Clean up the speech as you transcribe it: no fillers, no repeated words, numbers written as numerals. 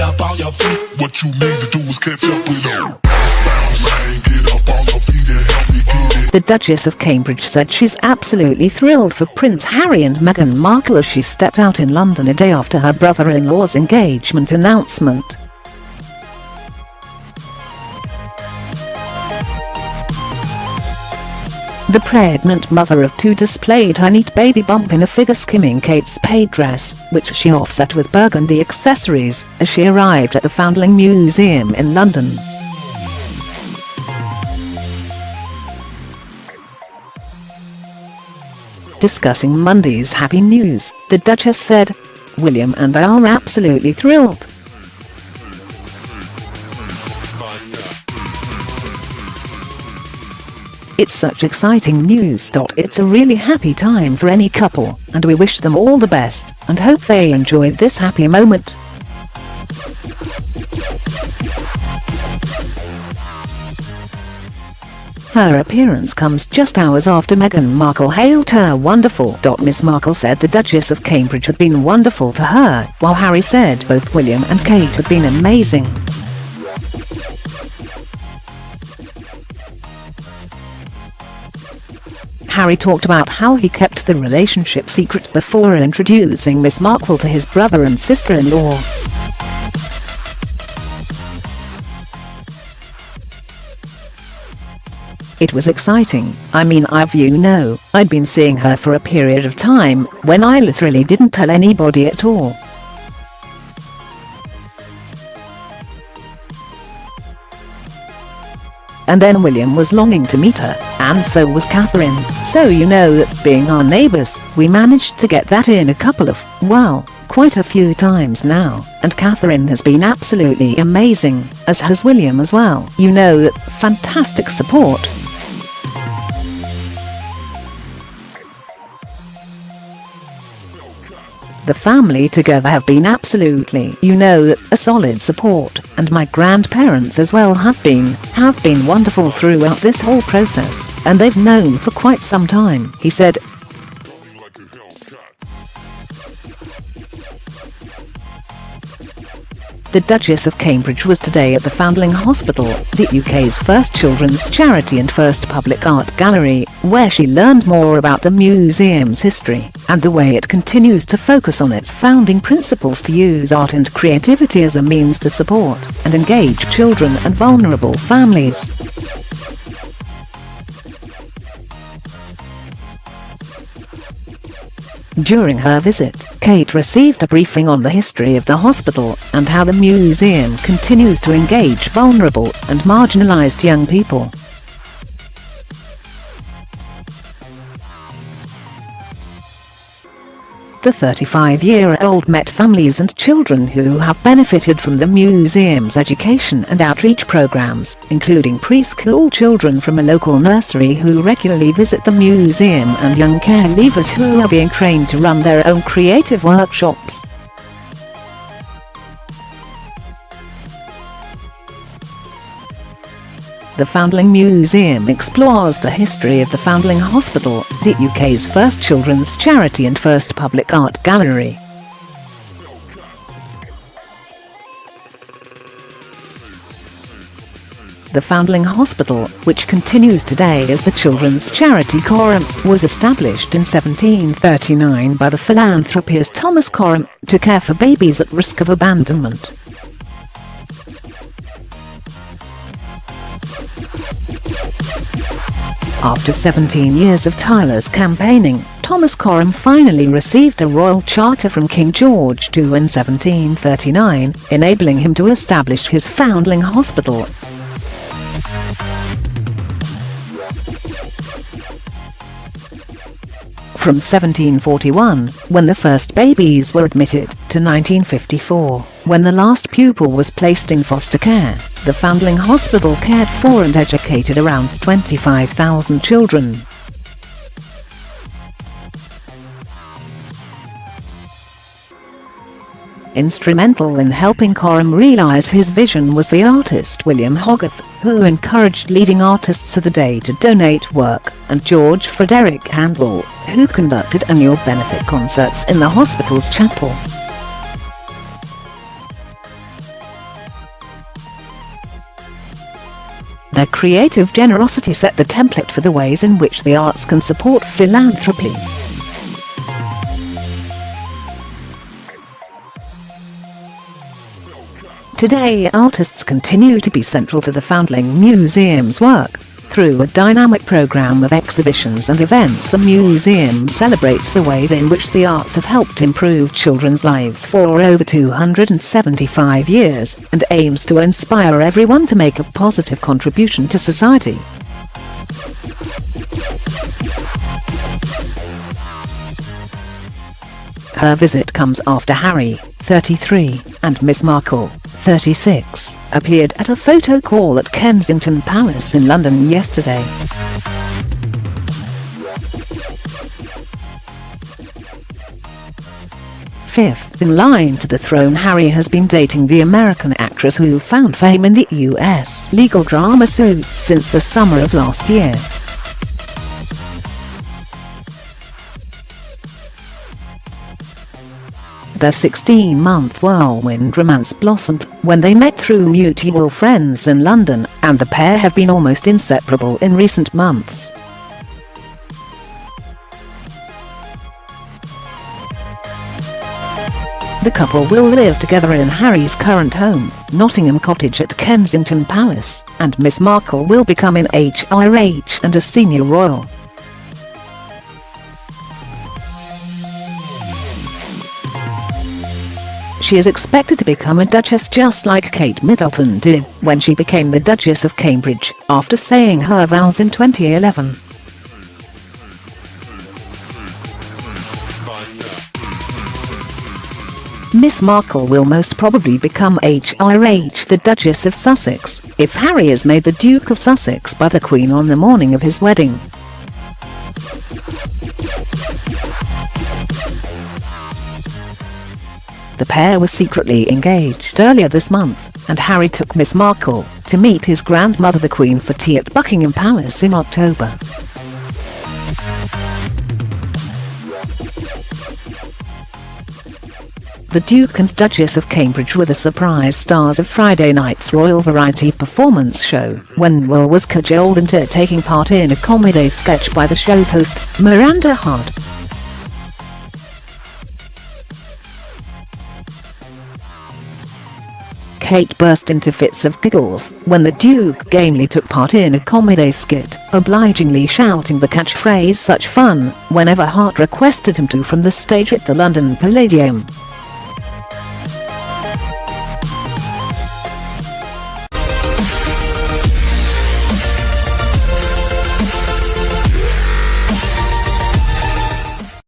get up on your feet. What you need to do is catch up with her. Bounce, man, get up on your feet and help me get it. The Duchess of Cambridge said she's absolutely thrilled for Prince Harry and Meghan Markle as she stepped out in London a day after her brother-in-law's engagement announcement. The pregnant mother of two displayed her neat baby bump in a figure-skimming Kate Spade dress, which she offset with burgundy accessories, as she arrived at the Foundling Museum in London. Discussing Monday's happy news, the Duchess said, "William and I are absolutely thrilled. It's such exciting news. It's a really happy time for any couple, and we wish them all the best, and hope they enjoy this happy moment." Her appearance comes just hours after Meghan Markle hailed her wonderful. Miss Markle said the Duchess of Cambridge had been wonderful to her, while Harry said both William and Kate had been amazing. Harry talked about how he kept the relationship secret before introducing Miss Markle to his brother and sister-in-law. "It was exciting. I mean, I'd been seeing her for a period of time when I literally didn't tell anybody at all. And then William was longing to meet her, and so was Catherine, so that being our neighbours, we managed to get that in a couple of, quite a few times now, and Catherine has been absolutely amazing, as has William as well. That fantastic support." "The family together have been absolutely, a solid support, and my grandparents as well have been wonderful throughout this whole process, and they've known for quite some time," he said. The Duchess of Cambridge was today at the Foundling Hospital, the UK's first children's charity and first public art gallery, where she learned more about the museum's history, and the way it continues to focus on its founding principles to use art and creativity as a means to support and engage children and vulnerable families. During her visit, Kate received a briefing on the history of the hospital and how the museum continues to engage vulnerable and marginalised young people. The 35-year-old met families and children who have benefited from the museum's education and outreach programs, including preschool children from a local nursery who regularly visit the museum and young caregivers who are being trained to run their own creative workshops. The Foundling Museum explores the history of the Foundling Hospital, the UK's first children's charity and first public art gallery. The Foundling Hospital, which continues today as the children's charity Coram, was established in 1739 by the philanthropist Thomas Coram to care for babies at risk of abandonment. After 17 years of tireless campaigning, Thomas Coram finally received a royal charter from King George II in 1739, enabling him to establish his Foundling Hospital. From 1741, when the first babies were admitted, to 1954, when the last pupil was placed in foster care, the Foundling Hospital cared for and educated around 25,000 children. Instrumental in helping Coram realise his vision was the artist William Hogarth, who encouraged leading artists of the day to donate work, and George Frederick Handel, who conducted annual benefit concerts in the hospital's chapel. Their creative generosity set the template for the ways in which the arts can support philanthropy. Today, artists continue to be central to the Foundling Museum's work. Through a dynamic program of exhibitions and events, the museum celebrates the ways in which the arts have helped improve children's lives for over 275 years, and aims to inspire everyone to make a positive contribution to society. Her visit comes after Harry, 33, and Miss Markle, 36, appeared at a photo call at Kensington Palace in London yesterday. Fifth in line to the throne, Harry has been dating the American actress who found fame in the US legal drama Suits since the summer of last year. Their 16-month whirlwind romance blossomed when they met through mutual friends in London, and the pair have been almost inseparable in recent months. The couple will live together in Harry's current home, Nottingham Cottage at Kensington Palace, and Miss Markle will become an HRH and a senior royal. She is expected to become a duchess just like Kate Middleton did when she became the Duchess of Cambridge, after saying her vows in 2011. Miss Markle will most probably become HRH, the Duchess of Sussex, if Harry is made the Duke of Sussex by the Queen on the morning of his wedding. The pair was secretly engaged earlier this month, and Harry took Miss Markle to meet his grandmother the Queen for tea at Buckingham Palace in October. The Duke and Duchess of Cambridge were the surprise stars of Friday night's royal variety performance show, when Will was cajoled into taking part in a comedy sketch by the show's host, Miranda Hart. Kate burst into fits of giggles when the Duke gamely took part in a comedy skit, obligingly shouting the catchphrase "such fun" whenever Hart requested him to from the stage at the London Palladium.